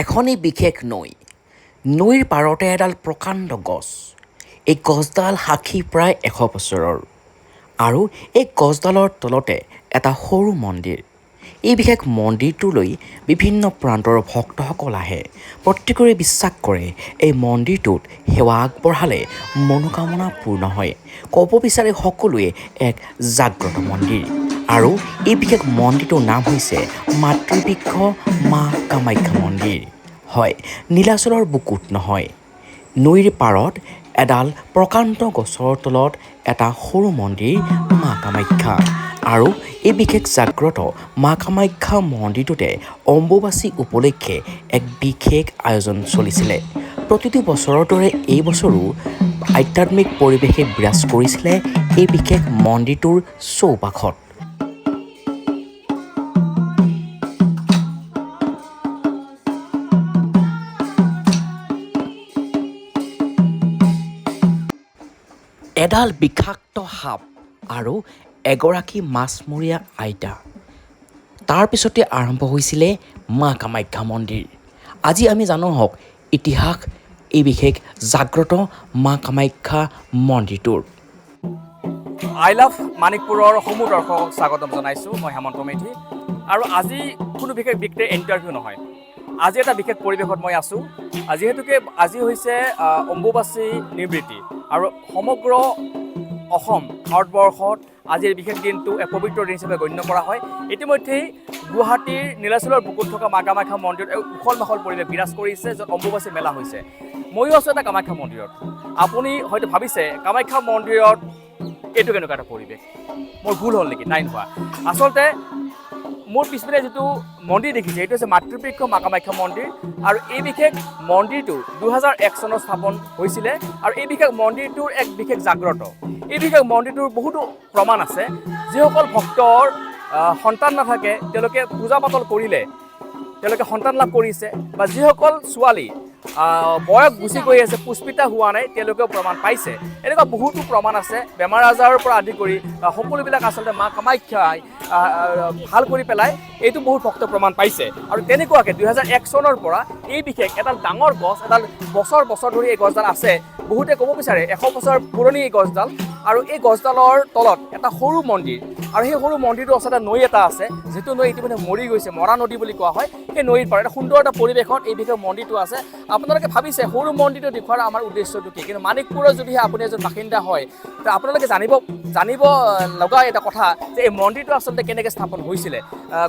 এখনেই বিশেষ নৈৰ পাৰতে এডাল প্ৰকাণ্ড গছ। এই গছডাল সাক্ষী প্ৰায় 100 বছৰৰ আৰু এই গছডালৰ তলতে এটা সৰু মন্দিৰ। এই বিশেষ মন্দিৰটোলৈ বিভিন্ন প্ৰান্তৰ ভক্তসকল আহে। প্ৰত্যেকৰে বিশ্বাস কৰে এই মন্দিৰটোত সেৱা আগবঢ়ালে মনোকামনা পূৰ্ণ হয়। ক'ব বিচাৰে সকলোৱে এক জাগ্ৰত মন্দিৰ আৰু এই বিশেষ মন্দিৰটোৰ নাম হৈছে মাতৃবৃক্ষ মা কামাখ্যা মন্দিৰ। হয়, নীলাচলৰ বুকুত নহয়, নৈৰ পাৰত এডাল প্ৰকাণ্ড গছৰ তলত এটা সৰু মন্দিৰ মা কামাখ্যা। আৰু এই বিশেষ জাগ্ৰত মা কামাখ্যা মন্দিৰটোতে অম্বুবাচী উপলক্ষে এক বিশেষ আয়োজন চলিছিলে। প্ৰতিটো বছৰৰ দৰে এই বছৰো আধ্যাত্মিক পৰিৱেশে বিৰাজ কৰিছিলে এই বিশেষ মন্দিৰটোৰ চৌপাশত। এডাল বিষাক্ত সাপ আৰু এগৰাকী মাছমৰীয়া আইতা। তাৰ পিছতে আৰম্ভ হৈছিলে মা কামাখ্যা মন্দিৰ। আজি আমি জানো হওক ইতিহাস এই বিশেষ জাগ্ৰত মা কামাখ্যা মন্দিৰটোৰ। আই লাভ মানিকপুৰৰ সমূহ দৰ্শকক স্বাগতম জনাইছোঁ। মই হেমন্ত মেধি আৰু আজি কোনো বিশেষ ব্যক্তিৰ ইণ্টাৰভিউ নহয়। আজি এটা বিশেষ পৰিৱেশত মই আছোঁ, যিহেতুকে আজি হৈছে অম্বুবাচী নিবৃত্তি আৰু সমগ্ৰ অসম ভাৰতবৰ্ষত আজিৰ বিশেষ দিনটো এক পবিত্ৰ দিন হিচাপে গণ্য কৰা হয়। ইতিমধ্যেই গুৱাহাটীৰ নীলাচলৰ বুকুত থকা মা কামাখ্যা মন্দিৰত এক উখল মাখল পৰিৱেশ বিৰাজ কৰিছে, য'ত অম্বুবাচী মেলা হৈছে। ময়ো আছোঁ এটা কামাখ্যা মন্দিৰত। আপুনি হয়তো ভাবিছে কামাখ্যা মন্দিৰত এইটো কেনেকুৱা এটা পৰিৱেশ, মোৰ ভুল হ'ল নেকি? নাই হোৱা। আচলতে মোৰ পিছপিনে যিটো মন্দিৰ দেখিছে এইটো হৈছে মাতৃবৃক্ষ মা কামাখ্যা মন্দিৰ আৰু এই বিশেষ মন্দিৰটো 2001 চনত স্থাপন হৈছিলে আৰু এই বিশেষ মন্দিৰটোৰ এক বিশেষ জাগ্ৰত। এই বিশেষ মন্দিৰটোৰ বহুতো প্ৰমাণ আছে। যিসকল ভক্তৰ সন্তান নাথাকে তেওঁলোকে পূজা পাতল কৰিলে তেওঁলোকে সন্তান লাভ কৰিছে, বা যিসকল ছোৱালী বয়স গুচি গৈ আছে, পুষ্পিতা হোৱা নাই, তেওঁলোকেও প্ৰমাণ পাইছে। এনেকুৱা বহুতো প্ৰমাণ আছে। বেমাৰ আজাৰৰ পৰা আদি কৰি সকলোবিলাক আচলতে মা কামাখ্যাই ভাল কৰি পেলাই এইটো বহুত ভক্ত প্ৰমাণ পাইছে। আৰু তেনেকুৱাকৈ 2001 চনৰ পৰা এই বিশেষ এডাল ডাঙৰ গছ, এডাল বছৰ বছৰ ধৰি এই গছডাল আছে। বহুতে ক'ব বিচাৰে 100 বছৰ পুৰণি এই গছডাল, আৰু এই গছডালৰ তলত এটা সৰু মন্দিৰ, আৰু সেই সৰু মন্দিৰটো আচলতে নৈ এটা আছে, যিটো নৈ ইতিমধ্যে মৰি গৈছে, মৰা নদী বুলি কোৱা হয়। সেই নৈৰ পাৰ এটা সুন্দৰ এটা পৰিৱেশত এই বিশেষ মন্দিৰটো আছে। আপোনালোকে ভাবিছে সৰু মন্দিৰটো দেখুওৱাৰ আমাৰ উদ্দেশ্যটো কি, কিন্তু মানিকপুৰৰ যদিহে আপুনি এজন বাসিন্দা হয় তো আপোনালোকে জানিব লগা এটা কথা যে এই মন্দিৰটো আচলতে কেনেকৈ স্থাপন হৈছিলে।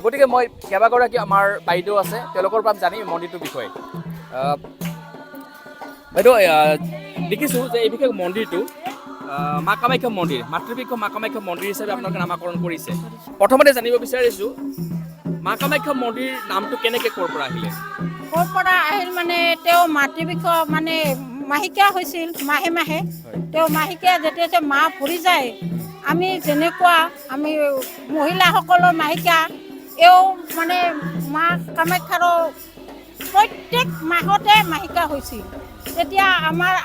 গতিকে মই কেইবাগৰাকী আমাৰ বাইদেউ আছে, তেওঁলোকৰ পৰা জানিম এই মন্দিৰটোৰ বিষয়ে। বাইদেউ, দেখিছোঁ যে এই বিশেষ মন্দিৰটো মা কামাখ্যা মন্দিৰ, মাতৃবৃক্ষ মা কামাখ্যা মন্দিৰ হিচাপে আপোনালোকে নামাকৰণ কৰিছে। প্ৰথমতে জানিব বিচাৰিছোঁ মা কামাখ্যা মন্দিৰ নামটো কেনেকৈ ক'ৰ পৰা আহিলে? ক'ৰ পৰা আহিল মানে তেওঁ মাতৃবৃক্ষ মানে মাহেকীয়া হৈছিল, মাহে মাহে তেওঁ মাহেকীয়া যেতিয়া মা ভৰি যায়, আমি যেনেকুৱা আমি মহিলাসকলৰ মাহেকীয়া এও মানে মা কামাখ্যাৰো প্ৰত্যেক মাহতে মাহেকীয়া হৈছিল। তেতিয়া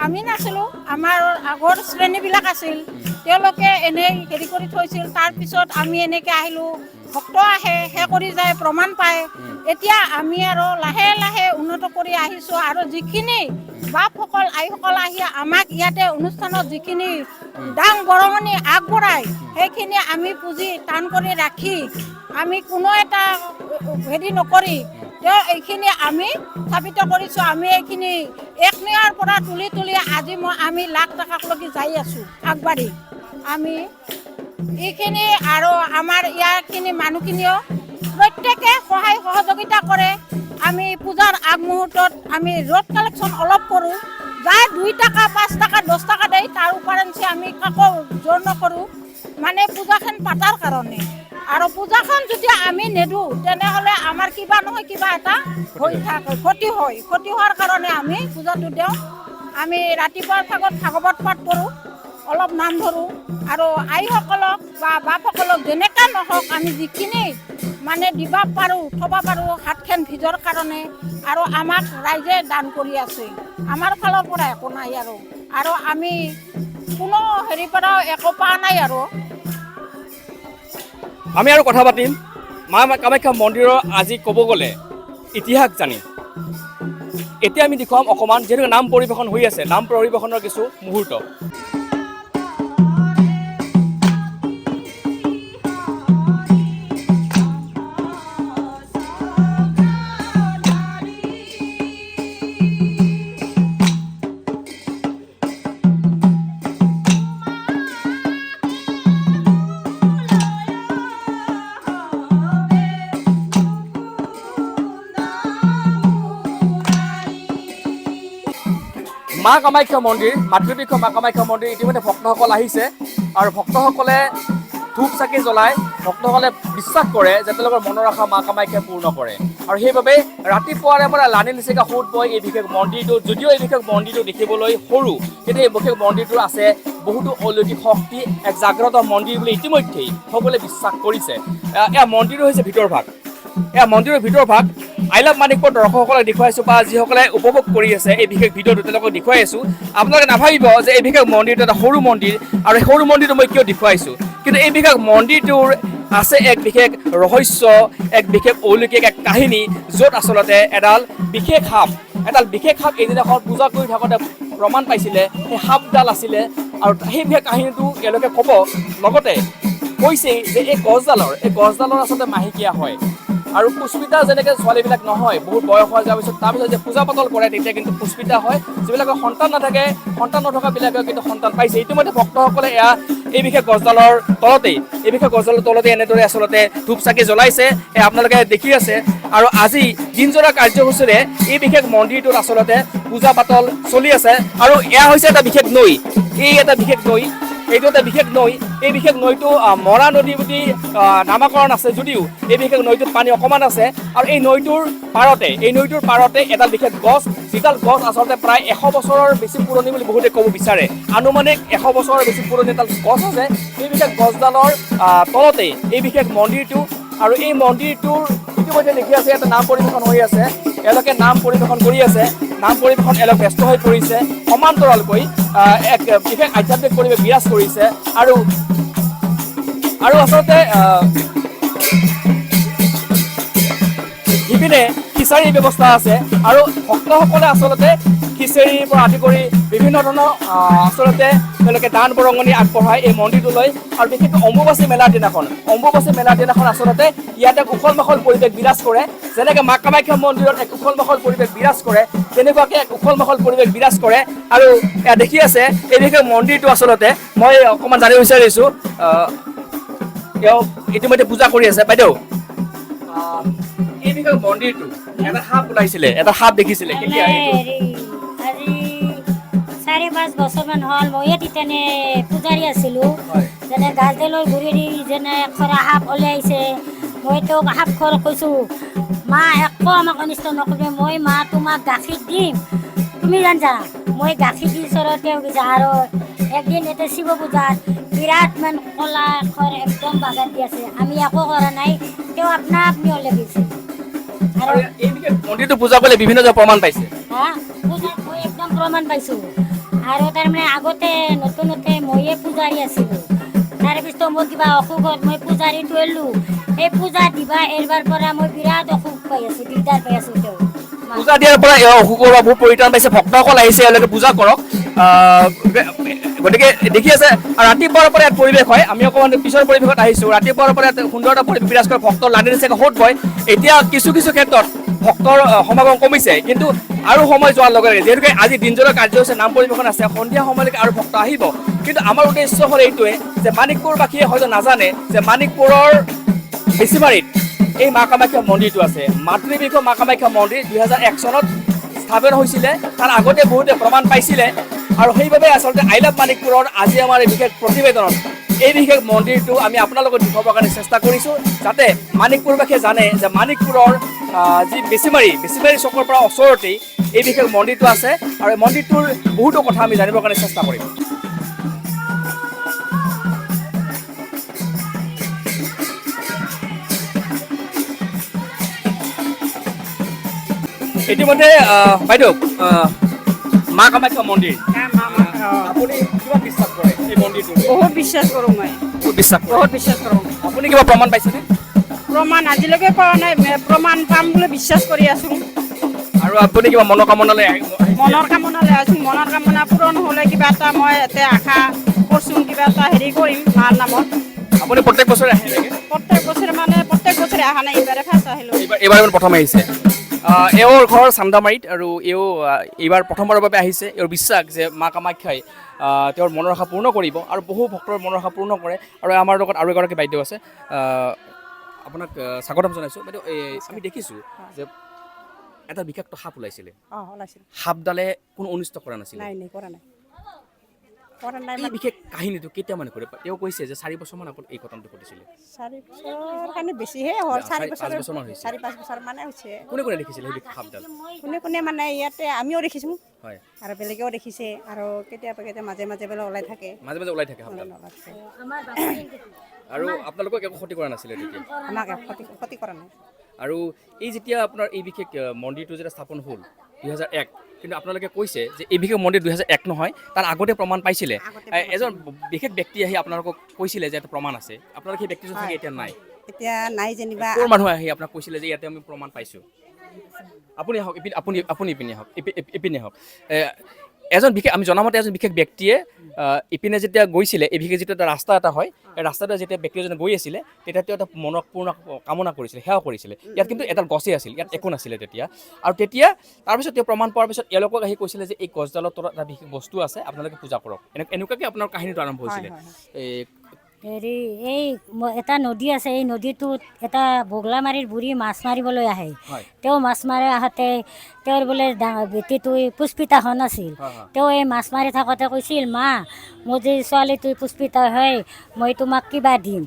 আমি নাছিলোঁ, আমাৰ আগৰ শ্ৰেণীবিলাক আছিল, তেওঁলোকে এনেই হেৰি কৰি থৈছিল। তাৰপিছত আমি এনেকৈ আহিলোঁ, ভক্ত আহে, সেই কৰি যায়, প্ৰমাণ পায়। এতিয়া আমি আৰু লাহে লাহে উন্নত কৰি আহিছোঁ, আৰু যিখিনি বাপসকল আইসকল আহি আমাক ইয়াতে অনুষ্ঠানত যিখিনি দান বৰঙণি আগবঢ়ায়, সেইখিনি আমি পুঁজি টান কৰি ৰাখি আমি কোনো এটা হেৰি নকৰি তেওঁ এইখিনি আমি স্থাপিত কৰিছোঁ। আমি এইখিনি এক নিয়াৰ পৰা তুলি আজি আমি লাখ টকালৈকে যাই আছোঁ আগবাঢ়ি। আমি এইখিনি আৰু আমাৰ ইয়াৰখিনি মানুহখিনিও প্ৰত্যেকে সহায় সহযোগিতা কৰে। আমি পূজাৰ আগমুহূৰ্তত আমি ৰোড কালেকশ্যন অলপ কৰোঁ, যাই 2 টকা 5 টকা 10 টকা দেই, তাৰ ওপৰঞ্চি আমি কাকো জোৰ নকৰোঁ, মানে পূজাখন পাতাৰ কাৰণে। আৰু পূজাখন যদি আমি নেদোঁ তেনেহ'লে আমাৰ কিবা নহয় কিবা এটা হৈ থাকে, ক্ষতি হয়। ক্ষতি হোৱাৰ কাৰণে আমি পূজাটো দিওঁ। আমি ৰাতিপুৱাৰ ভাগত ভাগৱত পাঠ কৰোঁ, অলপ নাম ধৰোঁ, আৰু আইসকলক বা বাপসকলক যেনেকৈ নহওক আমি যিখিনি মানে দিব পাৰোঁ, থ'ব পাৰোঁ হাতখন ভিজৰ কাৰণে, আৰু আমাক ৰাইজে দান কৰি আছে। আমাৰ ফালৰ পৰা একো নাই, আৰু আমি কোনো হেৰিৰ পৰা একো পোৱা নাই। আৰু আমি আৰু কথা পাতিম মা কামাখ্যা মন্দিৰৰ আজি ক'ব গ'লে ইতিহাস জানিম। এতিয়া আমি দেখুৱাম অকণমান যিহেতু নাম পৰিৱেশন হৈ আছে নাম পৰিৱেশনৰ কিছু মুহূৰ্ত মা কামাখ্যা মন্দিৰ মাতৃবৃক্ষ মা কামাখ্যা মন্দিৰ ইতিমধ্যে ভক্তসকল আহিছে আৰু ভক্তসকলে ধূপ চাকি জ্বলাই ভক্তসকলে বিশ্বাস কৰে যে তেওঁলোকৰ মনৰ আশা মা কামাখ্যাই পূৰ্ণ কৰে আৰু সেইবাবে ৰাতিপুৱাৰে পৰা লানি নিচিকা সোঁত বৈ এই বিশেষ মন্দিৰটো যদিও এই বিশেষ মন্দিৰটো দেখিবলৈ সৰু কিন্তু এই বিশেষ মন্দিৰটোৰ আছে বহুতো অলৌকিক শক্তি এক জাগ্ৰত মন্দিৰ বুলি ইতিমধ্যেই সকলোৱে বিশ্বাস কৰিছে এয়া মন্দিৰটো হৈছে ভিতৰভাগ এয়া মন্দিৰৰ ভিতৰভাগ আই লাভ মানিকপুৰ দৰ্শকসকলক দেখুৱাইছোঁ বা যিসকলে উপভোগ কৰি আছে এই বিশেষ ভিডিঅ'টো তেওঁলোকক দেখুৱাই আছোঁ আপোনালোকে নাভাবিব যে এই বিশেষ মন্দিৰটো এটা সৰু মন্দিৰ আৰু এই সৰু মন্দিৰটো মই কিয় দেখুৱাইছোঁ কিন্তু এই বিশেষ মন্দিৰটোৰ আছে এক বিশেষ ৰহস্য এক বিশেষ অলৌকিক এক কাহিনী য'ত আচলতে এডাল বিশেষ সাপ এদিনাখন পূজা কৰি থাকোঁতে প্ৰমাণ পাইছিলে সেই সাপডাল আছিলে আৰু সেই বিশেষ কাহিনীটো এওঁলোকে ক'ব লগতে কৈছেই যে এই গছডালৰ আচলতে মাহেকীয়া হয় আৰু পুষ্পিতা যেনেকৈ ছোৱালীবিলাক নহয় বহুত বয়স হৈ যোৱাৰ পিছত তাৰপিছত যে পূজা পাতল কৰে তেতিয়া কিন্তু পুষ্পিতা হয় যিবিলাকৰ সন্তান নাথাকে সন্তান নথকাবিলাকেও কিন্তু সন্তান পাইছে ইতিমধ্যে ভক্তসকলে এই বিশেষ গছডালৰ তলতেই এনেদৰে আচলতে ধূপ চাকি জ্বলাইছে আপোনালোকে দেখি আছে আৰু আজি দিনজোৰা কাৰ্যসূচীৰে এই বিশেষ মন্দিৰটোত আচলতে পূজা পাতল চলি আছে আৰু এয়া হৈছে এটা বিশেষ নৈ এইটো এটা বিশেষ নৈ এই বিশেষ নৈটো মৰা নদী বুলি নামাকৰণ আছে যদিও এই বিশেষ নৈটোত পানী অকণমান আছে আৰু এই নৈটোৰ পাৰতে এডাল বিশেষ গছ যিডাল গছ আচলতে প্ৰায় 100 বছৰৰ বেছি পুৰণি বুলি বহুতে ক'ব বিচাৰে আনুমানিক 100 বছৰৰ বেছি পুৰণি এডাল গছ আছে এই বিশেষ গছডালৰ তলতে এই বিশেষ মন্দিৰটো আৰু এই মন্দিৰটোৰ ইতিমধ্যে দেখি আছে এটা নাম পৰিৱেশন হৈ আছে এওঁলোকে নাম পৰিৱেশন কৰি আছে নাম পৰিৱেশন এওঁলোক ব্যস্ত হৈ পৰিছে সমান্তৰালকৈ এক বিশেষ আধ্যাত্মিক পৰিৱেশ বিৰাজ কৰিছে আৰু আচলতে ইপিনে খিচাৰীৰ ব্যৱস্থা আছে আৰু ভক্তসকলে আচলতে খিচাৰীৰ পৰা আদি কৰি বিভিন্ন ধৰণৰ আচলতে তেওঁলোকে দান বৰঙণি আগবঢ়ায় এই মন্দিৰটোলৈ আৰু বিশেষকৈ অম্বুবাচী মেলাৰ দিনাখন আচলতে ইয়াত এক উখল মাখল পৰিৱেশ বিৰাজ কৰে যেনেকৈ মা কামাখ্যা মন্দিৰত এক উখল মাখল পৰিৱেশ বিৰাজ কৰে তেনেকুৱাকৈ এক উখল মাখল পৰিৱেশ বিৰাজ কৰে আৰু এয়া দেখি আছে এই বিশেষ মন্দিৰটো আচলতে মই অকণমান জানিব বিচাৰিছোঁ তেওঁ ইতিমধ্যে পূজা কৰি আছে বাইদেউ এই বিশেষ মন্দিৰটো এটা সাপ ওলাইছিলে এটা সাপ দেখিছিলে কেতিয়া আজি 4-5 বছৰমান হ'ল ময়ে তেনে পূজাৰী আছিলোঁ যেনে গাজডালৰ গুৰিৰি যেনে খৰা সাপ ওলাইছে মই তেওঁক সাপ খৰ কৈছোঁ মা একো আমাক অনিষ্ট নকৰিবি মই মা তোমাক গাখীৰ দিম তুমি জানা মই গাখীৰ দি ওচৰত তেওঁ গৈছে আৰু একদিন ইয়াতে শিৱ পূজাত বিৰাট মান কলা খৰ একদম বাগান দি আছে আমি একো কৰা নাই তেওঁ আপনি ওলাই গৈছে আৰু এই বিশেষ মন্দিৰটো পূজা কৰিলে বিভিন্ন প্ৰমাণ পাইছে পূজাত মই একদম প্ৰমাণ পাইছোঁ আৰু তাৰমানে আগতে নতুনতে ময়ে পূজাৰী আছিলোঁ তাৰপিছত মোৰ কিবা অসুখত মই পূজাৰীটো এৰিলোঁ সেই পূজা দিবা এৰবাৰ পৰা মই বিৰাট অসুখ পাই আছোঁ দিগদাৰ পাই আছোঁ তেওঁ পূজা দিয়াৰ পৰা অসুখৰ পৰা বহুত পৰিত্ৰাণ পাইছে ভক্তসকল আহিছে এওঁলোকে পূজা কৰক গতিকে দেখি আছে আৰু ৰাতিপুৱাৰ পৰা ইয়াত পৰিৱেশ হয় আমি অকণমান পিছৰ পৰিৱেশত আহিছোঁ ৰাতিপুৱাৰ পৰা ইয়াত সুন্দৰ এটা পৰিৱেশ বিৰাজ কৰে ভক্তৰ লানি নিচিনাকৈ সোঁত বয় এতিয়া কিছু ক্ষেত্ৰত ভক্তৰ সমাগম কমিছে কিন্তু আৰু সময় যোৱাৰ লগে লগে যিহেতুকে আজি দিনজোৰা কাৰ্যসূচী নাম পৰিৱেশন আছে সন্ধিয়া সময়লৈকে আৰু ভক্ত আহিব কিন্তু আমাৰ উদ্দেশ্য হ'ল এইটোৱে যে মানিকপুৰবাসীয়ে হয়তো নাজানে যে মানিকপুৰৰ বেছিমাৰীত এই মা কামাখ্যা মন্দিৰটো আছে মাতৃবৃক্ষ মা কামাখ্যা মন্দিৰ 2001 চনত স্থাপন হৈছিলে তাৰ আগতে বহুতে প্ৰমাণ পাইছিলে আৰু সেইবাবে আচলতে আই লাভ মানিকপুৰৰ আজি আমাৰ এই বিশেষ প্ৰতিবেদনত এই বিশেষ মন্দিৰটো আমি আপোনালোকক দেখুৱাবৰ কাৰণে চেষ্টা কৰিছোঁ যাতে মানিকপুৰবাসীয়ে জানে যে মানিকপুৰৰ যি বেছিমাৰী চকৰ পৰা ওচৰতেই এই বিশেষ মন্দিৰটো আছে আৰু এই মন্দিৰটোৰ বহুতো কথা আমি জানিবৰ কাৰণে চেষ্টা কৰিম ইতিমধ্যে বাইদেউ মা কামাখ্যা মন্দিৰ আপুনি কিবা বিশ্বাস কৰে এই মন্দিৰটো বহুত বিশ্বাস কৰোঁ মই বহুত বিশ্বাস কৰোঁ আপুনি কিবা প্ৰমাণ পাইছেনে প্ৰমাণ আজিলৈকে পোৱা নাই প্ৰমাণ পাম বুলি বিশ্বাস কৰি আছোঁ আৰু আপুনি কিবা মনোকামনালৈ মনৰ কামনালৈ আছো, মনৰ কামনা পূৰণ হ'লে কিবা এটা মই ইয়াতে আশা কৰছোঁ, কিবা এটা হেৰি কৰিম মাৰ নামত। আপুনি প্ৰত্যেক বছৰে আহে নেকি? প্ৰত্যেক বছৰে অহা নাই, এইবাৰে ফাৰ্ষ্ট আহিলোঁ। এইবাৰ প্ৰথম আহিছে। এওঁৰ ঘৰ চান্দামাৰীত আৰু এওঁ এইবাৰ প্ৰথমবাৰৰ বাবে আহিছে। এওঁৰ বিশ্বাস যে মা কামাখ্যাই তেওঁৰ মনৰ আশা পূৰ্ণ কৰিব আৰু বহু ভক্তৰ মনৰ আশা পূৰ্ণ কৰে। আৰু আমাৰ লগত আৰু এগৰাকী বাইদেউ আছে, আপোনাক স্বাগতম জনাইছোঁ। বাইদেউ, আমি দেখিছোঁ যে এটা বিষাক্ত সাপ ওলাইছিলে, ওলাইছিল। সাপডালে কোনো অনিষ্ট কৰা নাছিলে। নাই কৰা নাই এই বিশেষ কাহিনীটো কেতিয়া মানে কৰে? তেওঁ কৈছে যে 4 বছৰমান আগত এই ঘটনাটো ঘটিছিলে। 4 বছৰ কাৰণে বেছিহে হ'ল, 5 বছৰমান হৈছে। 4-5 বছৰ মানে হৈছে। কোনে কোনে দেখিছিলে সেই সাপডাল? কোনে মানে ইয়াতে আমিও দেখিছোঁ হয়, আৰু বেলেগেও দেখিছে, আৰু কেতিয়াবা মাজে মাজে বোলে ওলাই থাকে। মাজে মাজে ওলাই থাকে সাপডাল। ওলাই থাকে। আৰু আপোনালোকক একো ক্ষতি কৰা নাছিলে তেতিয়া? আমাক ক্ষতি কৰা নাই। আৰু এই যেতিয়া আপোনাৰ এই বিশেষ মন্দিৰটো যেতিয়া স্থাপন হ'ল 2001, কিন্তু আপোনালোকে কৈছে যে এই বিশেষ মন্দিৰ 2001 নহয়, তাৰ আগতে প্ৰমাণ পাইছিলে। এজন বিশেষ ব্যক্তি আহি আপোনালোকক কৈছিলে যে এটা প্ৰমাণ আছে। আপোনালোকে সেই ব্যক্তিজন চাগে এতিয়া নাই। এতিয়া নাই যেনিবা। ক'ৰ মানুহ আহি আপোনাক কৈছিলে যে ইয়াতে আমি প্ৰমাণ পাইছোঁ? আপুনি আহক, আপুনি ইপিনে আহক, ইপিনে আহক। এজন বিশেষ, আমি জনামতে এজন বিশেষ ব্যক্তিয়ে ইপিনে যেতিয়া গৈছিলে, এই বিশেষ যিটো এটা ৰাস্তা এটা হয়, এই ৰাস্তাটো যেতিয়া ব্যক্তি এজনে গৈ আছিলে, তেতিয়া তেওঁ এটা মনক পূৰ্ণ কামনা কৰিছিলে, সেৱা কৰিছিলে। ইয়াত কিন্তু এডাল গছেই আছিল, ইয়াত একো নাছিলে তেতিয়া। আৰু তেতিয়া তাৰপিছত তেওঁ প্ৰমাণ পোৱাৰ পিছত এওঁলোকক আহি কৈছিলে যে এই গছডালৰ তলত এটা বিশেষ বস্তু আছে, আপোনালোকে পূজা কৰক। এনেকুৱাকৈ আপোনাৰ কাহিনীটো আৰম্ভ হৈছিলে। হেৰি, এই এটা নদী আছে, এই নদীটোত এটা বগলামাৰীৰ বুঢ়ী মাছ মাৰিবলৈ আহে। তেওঁ মাছ মাৰি আহোঁতে তেওঁৰ বোলে বেটীটো পুষ্পিতা হোৱা নাছিল। তেওঁ এই মাছ মাৰি থাকোঁতে কৈছিল, মা, মোৰ যে ছোৱালীটো পুষ্পিতা হয়, মই তোমাক কিবা দিম।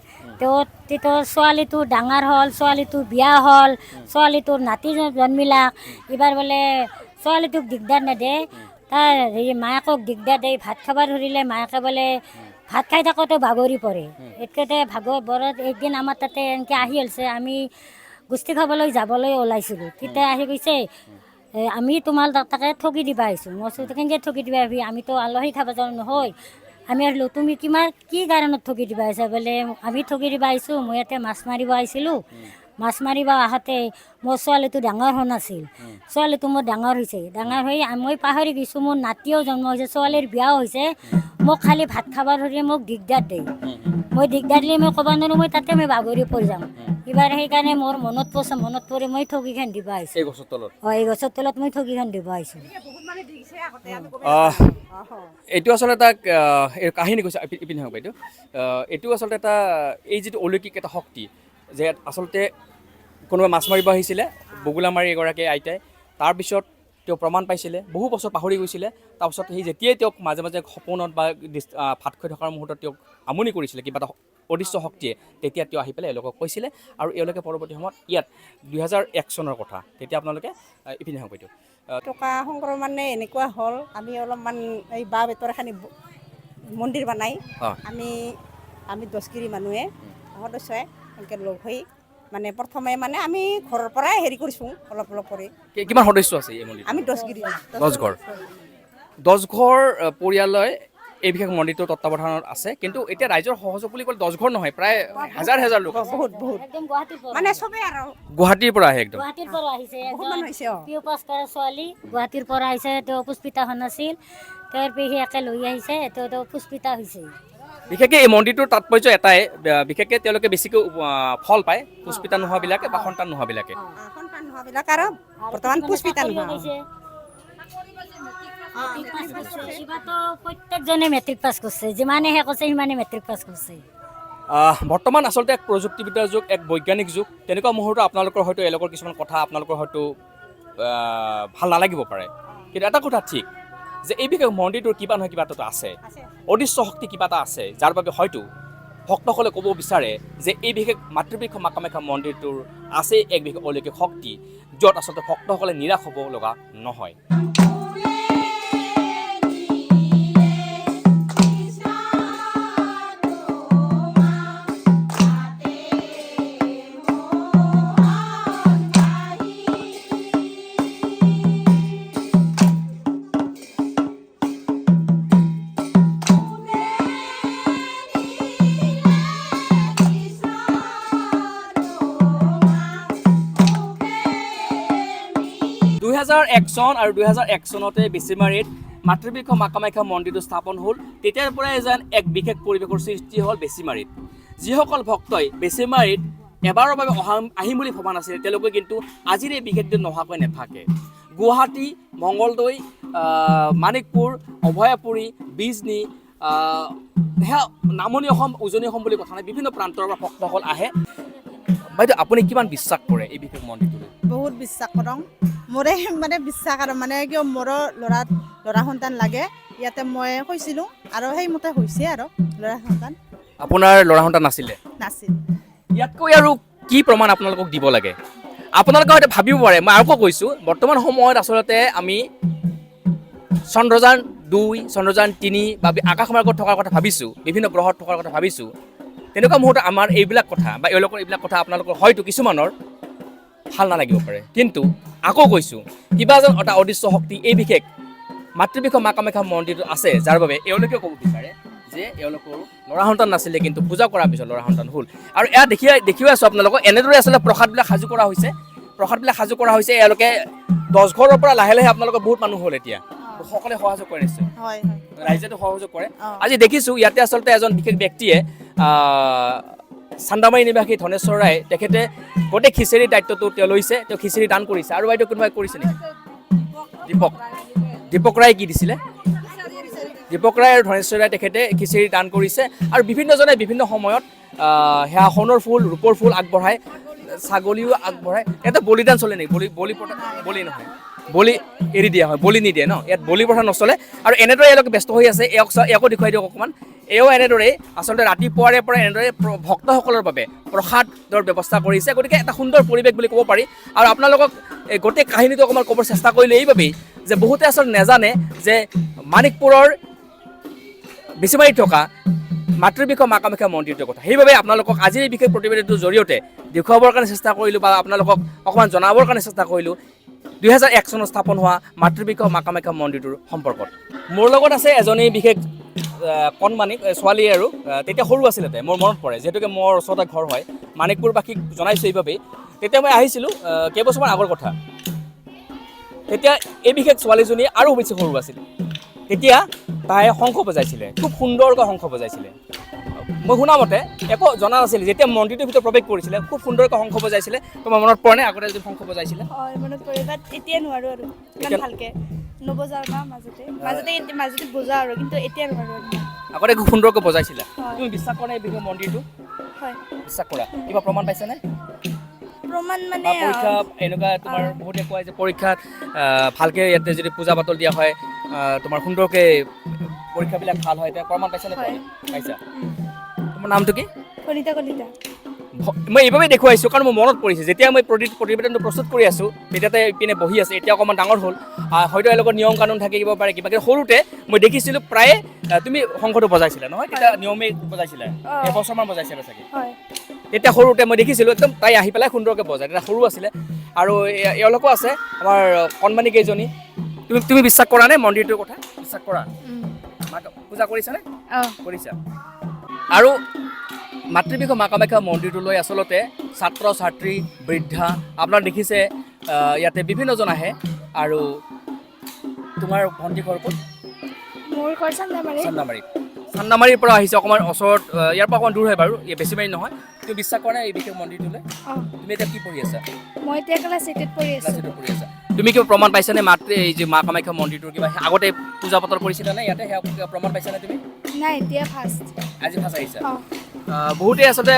তেতিয়া ছোৱালীটো ডাঙৰ হ'ল, ছোৱালীটো বিয়া হ'ল, ছোৱালীটোৰ নাতি জন্মিলাক। এইবাৰ বোলে ছোৱালীটোক দিগদাৰ নেদে, তাৰ হেৰি মায়াকক দিগদাৰ দিয়ে। ভাত খাব ধৰিলে মায়াকে বোলে ভাত খাই থাকোঁতে ভাগৰি পৰে। একেতে বৰত একদিন আমাৰ তাতে এনেকৈ আহি আছে, আমি গোষ্ঠী খাবলৈ যাবলৈ ওলাইছিলোঁ। তেতিয়া আহি কৈছে, আমি তোমাৰ তাকে ঠগি দিবা আহিছোঁ। মই কৈছোঁ, কেনেকৈ ঠগি দিবা আহিবি? আমিতো আলহী খাব যাওঁ নহয়। আমি আৰু তুমি কি কাৰণত ঠগি দিবা আহিছা? বোলে আমি ঠগি দিবা আহিছোঁ, মই ইয়াতে মাছ মাৰিব আহিছিলোঁ। মাছ মাৰিব আহোঁতে মোৰ ছোৱালীটো ডাঙৰ হোৱা নাছিল। ছোৱালীটো মোৰ ডাঙৰ হৈছে, ডাঙৰ হৈ মই পাহৰি গৈছোঁ, মোৰ নাতিও জন্ম হৈছে, ছোৱালীৰ বিয়াও হৈছে। মোক খালি ভাত খাব ধৰি মোক দিগদাৰ দিয়ে। মই দিগদাৰ দিলে মই ক'ব নোৱাৰোঁ, মই তাতে মই বাগৰি পৰি যাওঁ। এইবাৰ সেইকাৰণে মোৰ মনত পৰি মই ঠগিখন দিব আহিছোঁ। এই গছৰ তলত? এই গছৰ তলত মই ঠগিখন দিব আহিছোঁ। এইটো আচলতে এটা কাহিনী কৈছে, ইপিনে হওক বাইদেউ। এইটো আচলতে এটা, এই যিটো অলৌকিক এটা শক্তি, যে আচলতে কোনোবাই মাছ মাৰিব আহিছিলে, বগলামাৰী এগৰাকী আইতাই, তাৰপিছত তেওঁ প্ৰমাণ পাইছিলে, বহু বছৰ পাহৰি গৈছিলে। তাৰপিছত সেই যেতিয়াই তেওঁক মাজে মাজে সপোনত বা ভাত খাই থকাৰ মুহূৰ্তত তেওঁক আমনি কৰিছিলে কিবা এটা অদৃশ্য শক্তিয়ে, তেতিয়া তেওঁ আহি পেলাই এওঁলোকক কৈছিলে। আৰু এওঁলোকে পৰৱৰ্তী সময়ত ইয়াত 2001 চনৰ কথা, তেতিয়া আপোনালোকে ইপিনে হওক বাইদেউ। টকা সংগ্ৰহ মানে এনেকুৱা হ'ল, আমি অলপমান এই বাঁহ বেতৰ এখানি মন্দিৰ বনাই আমি 10 গিৰি মানুহে সদস্যই এনেকৈ লগ হৈ মানে প্ৰথমে মানে আমি ঘৰৰ পৰাই হেৰি কৰিছোঁ, অলপ অলপ কৰি। কিমান সদস্য আছে এই মন্দিৰ? আমি 10 গিৰি। 10 ঘৰ। 10 ঘৰ পৰিয়াললৈ এই বিশেষ মন্দিৰটোৰ তত্ত্বাৱধানত আছে। কিন্তু এতিয়া ৰাইজৰ সহযোগ বুলি ক'লে 10 ঘৰ নহয়, প্ৰায় হাজাৰ হাজাৰ লোক। বহুত একদম গুৱাহাটীৰ পৰা, মানে চবেই আৰু গুৱাহাটীৰ পৰা আহে একদম। গুৱাহাটীৰ পৰা আহিছে। বহুত মানুহ আহিছে। পিউ পাছ কৰা ছোৱালী গুৱাহাটীৰ পৰা আহিছে। তেওঁ পুষ্পিতা হোৱা নাছিল, তেওঁৰ পেহীয়েকে লৈ আহিছে, তেওঁ পুষ্পিতা হৈছে। বিশেষকৈ এই মন্দিৰটোৰ তাৎপৰ্য এটাই, বিশেষকৈ তেওঁলোকে বেছিকৈ ফল পায়, পুষ্পিতা নোহোৱাবিলাকে বা সন্তান নোহোৱাবিলাকে। সন্তান নোহোৱাবিলাক আৰু বৰ্তমান পুষ্পিতা নোহোৱা। প্ৰত্যেকজনে মেট্ৰিক পাছ কৰিছে, যিমানে শেষ কৰিছে সিমানে মেট্ৰিক পাছ কৰিছে। বৰ্তমান আচলতে এক প্ৰযুক্তিবিদ্যাৰ যুগ, এক বৈজ্ঞানিক যুগ। তেনেকুৱা মুহূৰ্তত আপোনালোকৰ হয়তো এওঁলোকৰ কিছুমান কথা আপোনালোকৰ হয়তো ভাল নালাগিব পাৰে, কিন্তু এটা কথা ঠিক যে এই বিশেষ মন্দিৰটোৰ কিবা নহয় কিবা এটা আছে, অদৃশ্য শক্তি কিবা এটা আছে, যাৰ বাবে হয়তো ভক্তসকলে ক'ব বিচাৰে যে এই বিশেষ মাতৃবৃক্ষ মা কামাখ্যা মন্দিৰটোৰ আছে এক বিশেষ অলৌকিক শক্তি, য'ত আচলতে ভক্তসকলে নিৰাশ হ'ব লগা নহয়। 2001 চন আৰু 2001 চনতে বেচিমাৰীত মাতৃবৃক্ষ মা কামাখ্যা মন্দিৰটো স্থাপন হ'ল। তেতিয়াৰ পৰাই যেন এক বিশেষ পৰিৱেশৰ সৃষ্টি হ'ল বেচিমাৰীত। যিসকল ভক্তই বেচিমাৰীত এবাৰৰ বাবে আহিম বুলি ভবা নাছিল, তেওঁলোকে কিন্তু আজিৰ এই বিশেষ দিন নোহোৱাকৈ নাথাকে। গুৱাহাটী, মংগলদৈ, মাণিকপুৰ, অভয়াপুৰী, বিজনী, সেয়া নামনি অসম, উজনি অসম বুলি কথা নাই, বিভিন্ন প্ৰান্তৰ পৰা ভক্তসকল আহে। বাইদেউ, আপুনি কিমান বিশ্বাস কৰে এই বিশেষ মন্দিৰটোলৈ? বহুত বিশ্বাস কৰোঁ। মোৰে মানে বিশ্বাস আৰু মানে কিয় মোৰো ল'ৰা সন্তান লাগে। ইয়াতে মই কৈছিলোঁ আৰু সেইমতে হৈছে আৰু ল'ৰা সন্তান আপোনাৰ ল'ৰা সন্তান নাছিলে? নাছিল। ইয়াতকৈ আৰু কি প্ৰমাণ আপোনালোকক দিব লাগে? আপোনালোকে হয়তো ভাবিব পাৰে, মই আকৌ কৈছোঁ, বৰ্তমান সময়ত আচলতে আমি চন্দ্ৰযান 2, চন্দ্ৰযান 3 বা আকাশমাৰ্গত থকাৰ কথা ভাবিছোঁ, বিভিন্ন গ্ৰহত থকাৰ কথা ভাবিছোঁ। তেনেকুৱা মুহূৰ্তত আমাৰ এইবিলাক কথা বা এওঁলোকৰ এইবিলাক কথা আপোনালোকৰ হয়তো কিছুমানৰ ভাল নালাগিব পাৰে। কিন্তু আকৌ কৈছোঁ, কিবা যেন এটা অদৃশ্য শক্তি এই বিশেষ মাতৃবৃক্ষ মা কামাখ্যা মন্দিৰটো আছে, যাৰ বাবে এওঁলোকে ক'ব বিচাৰে যে এওঁলোকৰ ল'ৰা সন্তান নাছিলে, কিন্তু পূজা কৰাৰ পিছত ল'ৰা সন্তান হ'ল। আৰু এয়া দেখিও আছোঁ আপোনালোকক, এনেদৰে আচলতে প্ৰসাদবিলাক সাজু কৰা হৈছে। এওঁলোকে 10 ঘৰৰ পৰা লাহে লাহে আপোনালোকৰ বহুত মানুহ হ'ল এতিয়া। সকলোৱে সহযোগ কৰে নিশ্চয়, হয় ৰাইজেতো সহযোগ কৰে। আজি দেখিছোঁ ইয়াতে আচলতে এজন বিশেষ ব্যক্তিয়ে চান্দামাৰী নিবাসী ধনেশ্বৰ ৰায়, তেখেতে গোটেই খিচিৰিৰ দায়িত্বটো তেওঁ লৈছে, তেওঁ খিচিৰি দান কৰিছে। আৰু বাইদেউ কোনোবাই কৰিছে নেকি? দীপক ৰায় কি দিছিলে? দীপক ৰায় আৰু ধনেশ্বৰ ৰায় তেখেতে খিচিৰি দান কৰিছে। আৰু বিভিন্নজনে বিভিন্ন সময়ত সেয়া সোণৰ ফুল, ৰূপৰ ফুল আগবঢ়ায়, ছাগলীও আগবঢ়ায়। ইয়াতে বলিদান চলে নেকি? বলি নহয়, বলি এৰি দিয়া হয়, বলি নিদিয়ে ন, ইয়াত বলি প্ৰথা নচলে। আৰু এনেদৰে এওঁলোকে ব্যস্ত হৈ আছে। এওঁকো দেখুৱাই দিয়ক অকণমান। এওঁ এনেদৰেই আচলতে ৰাতিপুৱাৰে পৰা এনেদৰে ভক্তসকলৰ বাবে প্ৰসাদৰ ব্যৱস্থা কৰিছে। গতিকে এটা সুন্দৰ পৰিৱেশ বুলি ক'ব পাৰি। আৰু আপোনালোকক এই গোটেই কাহিনীটো অকণমান ক'বৰ চেষ্টা কৰিলোঁ এইবাবেই যে বহুতে আচলতে নাজানে যে মাণিকপুৰৰ বেচিমাৰীত থকা মাতৃবৃক্ষ মা কামাখ্যা মন্দিৰটোৰ কথা। সেইবাবে আপোনালোকক আজিৰ এই বিশেষ প্ৰতিবেদনটোৰ জৰিয়তে দেখুৱাবৰ কাৰণে চেষ্টা কৰিলোঁ বা আপোনালোকক অকণমান জনাবৰ কাৰণে চেষ্টা কৰিলোঁ 2001 চনত স্থাপন হোৱা মাতৃবৃক্ষ মা কামাখ্যা মন্দিৰটোৰ সম্পৰ্কত। মোৰ লগত আছে এজনী বিশেষ কণমানি ছোৱালী, আৰু তেতিয়া সৰু আছিলে, মোৰ মনত পৰে, যিহেতুকে মোৰ ওচৰতে ঘৰ হয়। মাণিকপুৰবাসীক জনাইছোঁ এইবাবেই, তেতিয়া মই আহিছিলোঁ কেইবছৰমান আগৰ কথা। তেতিয়া এই বিশেষ ছোৱালীজনী আৰু বেছি সৰু আছিল। তেতিয়া তাই শংখ বজাইছিলে, খুব সুন্দৰকৈ শংখ বজাইছিলে। মই শুনামতে একো জনা নাছিল, যেতিয়া মন্দিৰটোৰ ভিতৰত প্ৰৱেশ কৰিছিলে খুব সুন্দৰকৈ শংখ বজাইছিলে। তোমাৰ মনত পৰে নে আগতে যদি শংখ বজাইছিলে? হয়, মনত পৰে, বাট এতিয়া নোৱাৰোঁ আৰু ইমান ভালকৈ নবজাওঁ না, মাজতে বজাওঁ আৰু, কিন্তু এতিয়া নোৱাৰোঁ আৰু। আগতে খুব সুন্দৰকৈ বজাইছিলা। তুমি বিশ্বাস কৰা এই বিশেষ মন্দিৰটো? হয়, বিশ্বাস কৰা। কিবা প্ৰমাণ পাইছানে? প্ৰমাণ মানে পৰীক্ষা এনেকুৱা তোমাৰ বহুতে কয় যে পৰীক্ষাত ভালকৈ ইয়াতে যদি পূজা পাতল দিয়া হয়, তোমাৰ সুন্দৰকৈ পৰীক্ষাবিলাক ভাল হয়। এতিয়া প্ৰমাণ পাইছানে? পাইছা। তোমাৰ নামটো কি? কলিতা। মই এইবাবেই দেখুৱাইছোঁ কাৰণ মোৰ মনত পৰিছে, যেতিয়া মই প্ৰতিবেদনটো প্ৰস্তুত কৰি আছোঁ তেতিয়াতে ইপিনে বহি আছে, এতিয়া অকণমান ডাঙৰ হ'ল, হয়তো এওঁলোকৰ নিয়ম কানুন থাকিব পাৰে কিবা। কিন্তু সৰুতে মই দেখিছিলোঁ প্ৰায়ে তুমি শংখটো বজাইছিলা নহয়? তেতিয়া নিয়মেই বজাইছিলা, এবছৰমান বজাইছিলা চাগে। তেতিয়া সৰুতে মই দেখিছিলোঁ একদম তাই আহি পেলাই সুন্দৰকৈ বজায়। তেতিয়া সৰু আছিলে। আৰু এওঁলোকো আছে আমাৰ কণমানি কেইজনী। তুমি বিশ্বাস কৰা নে মন্দিৰটোৰ কথা? বিশ্বাস কৰা? পূজা কৰিছানে? কৰিছা। আৰু মাতৃবৃক্ষ মা কামাখ্যা মন্দিৰটোলৈ আচলতে ছাত্ৰ ছাত্ৰী, বৃদ্ধা আপোনাৰ দেখিছে ইয়াতে বিভিন্নজন আহে। আৰু তোমাৰ ভণ্টি ঘৰ ক'ত? মোৰ ঘৰ চান্দামাৰীৰ পৰা আহিছে, অকণমান ওচৰত, ইয়াৰ পৰা অকণমান দূৰ হয় বাৰু, বেছিমাৰী নহয়। তুমি বিশ্বাস কৰা এই বিশেষ মন্দিৰটোলৈ? তুমি এতিয়া কি পঢ়ি আছা? মই এতিয়া ক্লাছ 8 পঢ়ি আছোঁ। তুমি কিবা প্ৰমাণ পাইছানে এই যে মা কামাখ্যা মন্দিৰটোৰ কিবা আগতে পূজা পাতল কৰিছিলা নে ইয়াতে? সেয়া প্ৰমাণ পাইছানে তুমি? নাই, এতিয়া ফাৰ্ষ্ট। আজি ফাৰ্ষ্ট আহিছা? বহুতেই আচলতে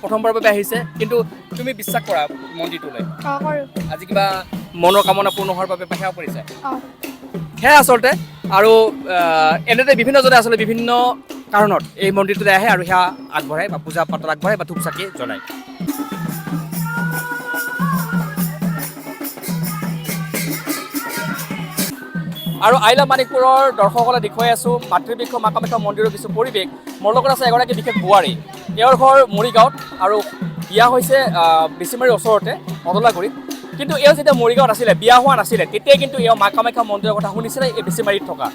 প্ৰথমবাৰৰ বাবে আহিছে, কিন্তু তুমি বিশ্বাস কৰা মন্দিৰটোলৈ? কৰোঁ। আজি কিবা মনৰ কামনা পূৰ্ণ হোৱাৰ বাবে সেৱা কৰিছা? সেয়া আচলতে। আৰু এনেদৰে বিভিন্নজনে আচলতে বিভিন্ন কাৰণত এই মন্দিৰটোলৈ আহে আৰু সেয়া আগবঢ়ায় বা পূজা পাতল আগবঢ়ায় বা ধূপ চাকি জ্বলায়। আৰু আই লাভ মাণিকপুৰৰ দৰ্শকসকলে দেখুৱাই আছোঁ মাতৃবৃক্ষ মা কামাখ্যা মন্দিৰৰ কিছু পৰিৱেশ। মোৰ লগত আছে এগৰাকী বিশেষ বোৱাৰী, তেওঁৰ ঘৰ মৰিগাঁৱত আৰু বিয়া হৈছে বেচিমাৰীৰ ওচৰতে মদলাগুৰিত। কিন্তু এওঁ যেতিয়া মৰিগাঁৱত আছিলে, বিয়া হোৱা নাছিলে, তেতিয়াই কিন্তু এওঁ মা কামাখ্যা মন্দিৰৰ কথা শুনিছিলে এই বেচিমাৰীত থকা।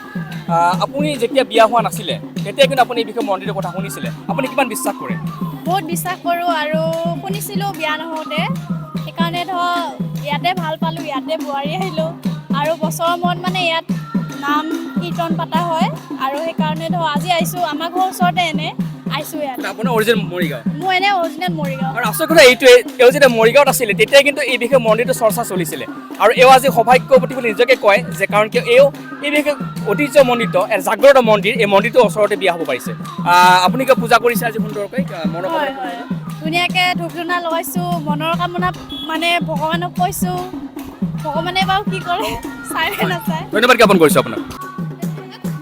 আপুনি যেতিয়া বিয়া হোৱা নাছিলে তেতিয়া কিন্তু আপুনি এই বিশেষ মন্দিৰৰ কথা শুনিছিলে। আপুনি কিমান বিশ্বাস কৰে? বহুত বিশ্বাস কৰোঁ আৰু শুনিছিলোঁ বিয়া নহওঁতে, সেইকাৰণে ধৰ ইয়াতে ভাল পালোঁ, ইয়াতে বোৱাৰী আহিলোঁ আৰু বছৰৰ মূৰত মানে ইয়াত নাম কীৰ্তন পতা হয় আৰু সেইকাৰণে ধৰ আজি আহিছোঁ, আমাৰ ঘৰৰ ওচৰতে এনে আহিছোঁ ইয়াত। আপোনাৰ অৰিজিনেল মৰিগাঁও। মোৰ এনে অৰিজিনেল মৰিগাঁও। আৰু আচল কথা এইটোৱে, এওঁ যেতিয়া মৰিগাঁৱত আছিলে তেতিয়া কিন্তু এই বিশেষ মন্দিৰটো চৰ্চা চলিছিলে আৰু এওঁ আজি সৌভাগ্যৱতী বুলি নিজকে কয় যে কাৰণ কিয় এওঁ এই বিশেষ ঐতিহ্য মন্দিৰটো জাগ্ৰত মন্দিৰ, এই মন্দিৰটোৰ ওচৰতে বিয়া হ'ব পাৰিছে। আপুনি কিয় পূজা কৰিছে আজি সুন্দৰকৈ মনৰ হয় হয়, ধুনীয়াকৈ ধূপ ধূনা লগাইছোঁ, মনৰ কামনা মানে ভগৱানক কৈছোঁ, ভগৱানে বাৰু কি কৰে চাই নাচায়। ধন্যবাদ জ্ঞাপন কৰিছোঁ আপোনাক।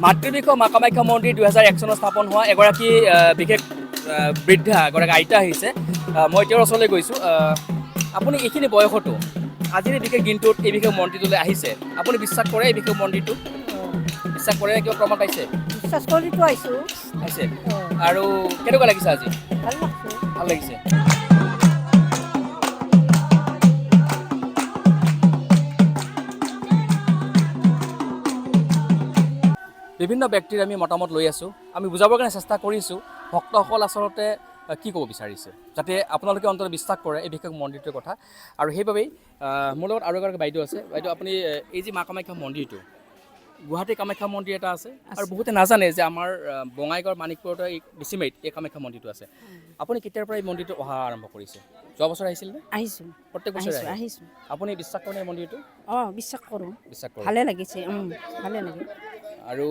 মাতৃবৃক্ষ মা কামাখ্যা মন্দিৰ 2001 চনত স্থাপন হোৱা এগৰাকী বিশেষ বৃদ্ধা এগৰাকী আইতা আহিছে। মই তেওঁৰ ওচৰলৈ গৈছোঁ। আপুনি এইখিনি বয়সতো আজিৰ এই বিশেষ দিনটোত এই বিশেষ মন্দিৰটোলৈ আহিছে, আপুনি বিশ্বাস কৰে এই বিশেষ মন্দিৰটো? বিশ্বাস কৰে কিবা প্ৰমাণ পাইছে? বিশ্বাস কৰিতো আহিছোঁ। পাইছে। আৰু কেনেকুৱা লাগিছে আজি? ভাল লাগছে। ভাল লাগিছে। বিভিন্ন ব্যক্তিৰ আমি মতামত লৈ আছোঁ, আমি বুজাবৰ কাৰণে চেষ্টা কৰিছোঁ ভক্তসকল আচলতে কি ক'ব বিচাৰিছে, যাতে আপোনালোকে অন্তত বিশ্বাস কৰে এই বিশেষ মন্দিৰটোৰ কথা। আৰু সেইবাবেই মোৰ লগত আৰু এগৰাকী বাইদেউ আছে। বাইদেউ, আপুনি এই যে মা কামাখ্যা মন্দিৰটো, গুৱাহাটী কামাখ্যা মন্দিৰ এটা আছে আৰু বহুতে নাজানে যে আমাৰ বঙাইগাঁৱৰ মানিকপুৰতে এই বেছিমাৰিত এই কামাখ্যা মন্দিৰটো আছে। আপুনি কেতিয়াৰ পৰা এই মন্দিৰটো অহা আৰম্ভ কৰিছে? যোৱা বছৰ আহিছিল নে? আহিছোঁ। প্ৰত্যেক বছৰে আহে? আহিছোঁ। আপুনি বিশ্বাস কৰে এই মন্দিৰটো? অঁ, বিশ্বাস কৰোঁ। বিশ্বাস কৰে। ভালে লাগিছে, ভালে লাগে। আৰু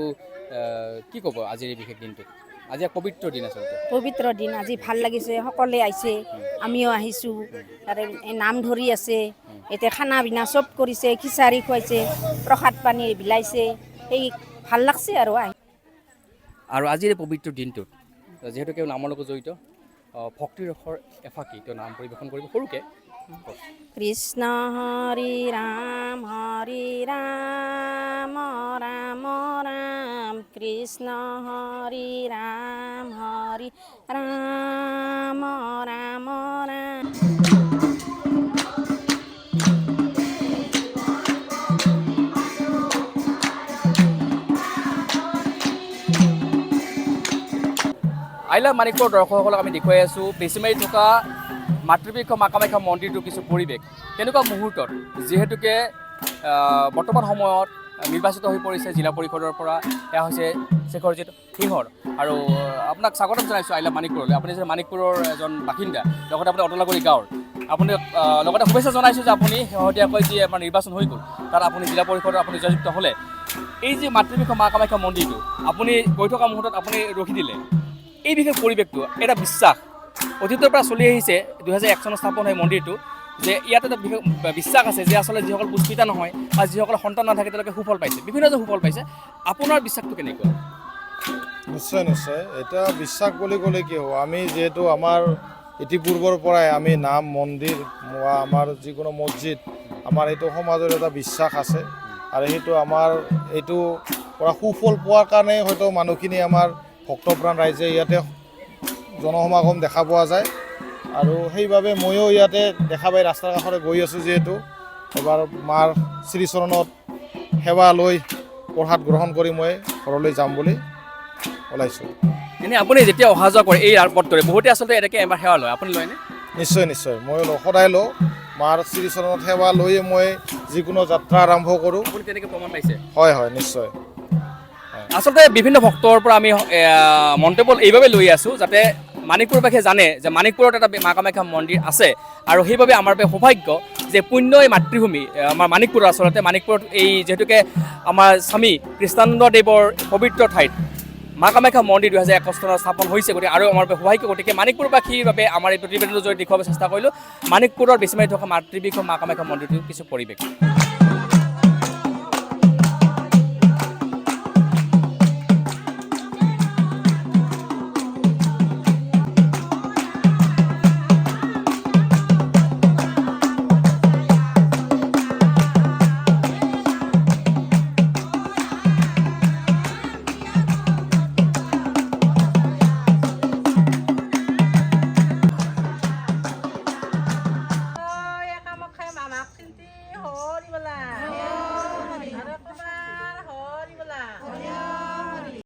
কি ক'ব আজিৰ এই বিশেষ দিনটোত? আজি এক পবিত্ৰ দিন আচলতে। পবিত্ৰ দিন, আজি ভাল লাগিছে, সকলোৱে আহিছে, আমিও আহিছোঁ। তাতে নাম ধৰি আছে, এতিয়া খানা পিনা চব কৰিছে, খিচাৰি খুৱাইছে, প্ৰসাদ পানী বিলাইছে, সেই ভাল লাগছে আৰু আহি। আৰু আজিৰ এই পবিত্ৰ দিনটোত যিহেতু তেওঁ নামৰ লগত জড়িত, ভক্তিৰ ৰসৰ এফাকি তেওঁ নাম পৰিৱেশন কৰিব সৰুকৈ। কৃষ্ণ হৰি ৰাম ৰাম ৰাম কৃষ্ণ হৰি ৰাম ৰাম ৰাম। আইলা মানিকপুৰ দৰ্শকসকলক আমি দেখুৱাই আছোঁ বেছিমাৰিত থকা মাতৃবৃক্ষ মা কামাখ্যা মন্দিৰটোৰ কিছু পৰিৱেশ। তেনেকুৱা মুহূৰ্তত যিহেতুকে বৰ্তমান সময়ত নিৰ্বাচিত হৈ পৰিছে জিলা পৰিষদৰ পৰা, এয়া হৈছে শেখৰজিৎ সিংহৰ। আৰু আপোনাক স্বাগতম জনাইছোঁ আইলা মানিকপুৰলৈ। আপুনি যে মানিকপুৰৰ এজন বাসিন্দা, লগতে আপুনি অতলাগুৰি গাঁৱৰ, আপুনি লগতে শুভেচ্ছা জনাইছোঁ যে আপুনি শেহতীয়াকৈ যি আমাৰ নিৰ্বাচন হৈ গ'ল তাত আপুনি জিলা পৰিষদৰ আপুনি জয়যুক্ত হ'লে। এই যে মাতৃবৃক্ষ মা কামাখ্যা মন্দিৰটো আপুনি গৈ থকা মুহূৰ্তত আপুনি ৰখি দিলে, এই বিশেষ পৰিৱেশটো এটা বিশ্বাস অতীতৰ পৰা চলি আহিছে। 2001 চনত স্থাপন হয় মন্দিৰটো, যে ইয়াত এটা বিশেষ বিশ্বাস আছে যে আচলতে যিসকল পুষ্পিতা নহয় বা যিসকল সন্তান নাথাকে তেওঁলোকে সুফল পাইছে, বিভিন্নজন সুফল পাইছে। আপোনাৰ বিশ্বাসটো কেনেকুৱা? নিশ্চয় নিশ্চয়, এটা বিশ্বাস বুলি ক'লে কি হ'ব, আমি যিহেতু আমাৰ ইতিপূৰ্বৰ পৰাই আমি নাম মন্দিৰ বা আমাৰ যিকোনো মছজিদ, আমাৰ এইটো সমাজৰ এটা বিশ্বাস আছে আৰু সেইটো আমাৰ এইটো পৰা সুফল পোৱাৰ কাৰণে হয়তো মানুহখিনি আমাৰ ভক্তপ্ৰাণ ৰাইজে ইয়াতে জনসমাগম দেখা পোৱা যায়। আৰু সেইবাবে ময়ো ইয়াতে দেখা পাই ৰাস্তাৰ কাষৰে গৈ আছোঁ, যিহেতু এবাৰ মাৰ শ্ৰীচৰণত সেৱা লৈ প্ৰসাদ গ্ৰহণ কৰি মই ঘৰলৈ যাম বুলি ওলাইছোঁ। এনেই আপুনি যেতিয়া অহা যোৱা কৰে এই পথটোৰে, বহুতে আচলতে এনেকৈ এবাৰ সেৱা লয়, আপুনি লয়নে? নিশ্চয় নিশ্চয়, মই সদায় লওঁ। মাৰ শ্ৰীচৰণত সেৱা লৈয়ে মই যিকোনো যাত্ৰা আৰম্ভ কৰোঁ। আপুনি তেনেকৈ প্ৰমাণ পাইছে? হয় হয়, নিশ্চয়। আচলতে বিভিন্ন ভক্তৰ পৰা আমি মন্তব্য এইবাবে লৈ আছোঁ যাতে মানিকপুৰবাসীয়ে জানে যে মানিকপুৰত এটা মা কামাখ্যা মন্দিৰ আছে। আৰু সেইবাবে আমাৰ বাবে সৌভাগ্য যে পুণ্য এই মাতৃভূমি আমাৰ মানিকপুৰত, আচলতে মানিকপুৰত এই যিহেতুকে আমাৰ স্বামী কৃষ্ণানন্দদেৱৰ পবিত্ৰ ঠাইত মা কামাখ্যা মন্দিৰ 2001 চনত স্থাপন হৈছে। গতিকে আৰু আমাৰ বাবে সৌভাগ্য, গতিকে মানিকপুৰবাসীৰ বাবে আমাৰ এই প্ৰতিবেদনটো জৰিয়তে দেখুৱাব চেষ্টা কৰিলোঁ মানিকপুৰৰ বেছিমাৰিত থকা মাতৃবৃক্ষ মা কামাখ্যা মন্দিৰটোৰ কিছু পৰিৱেশ।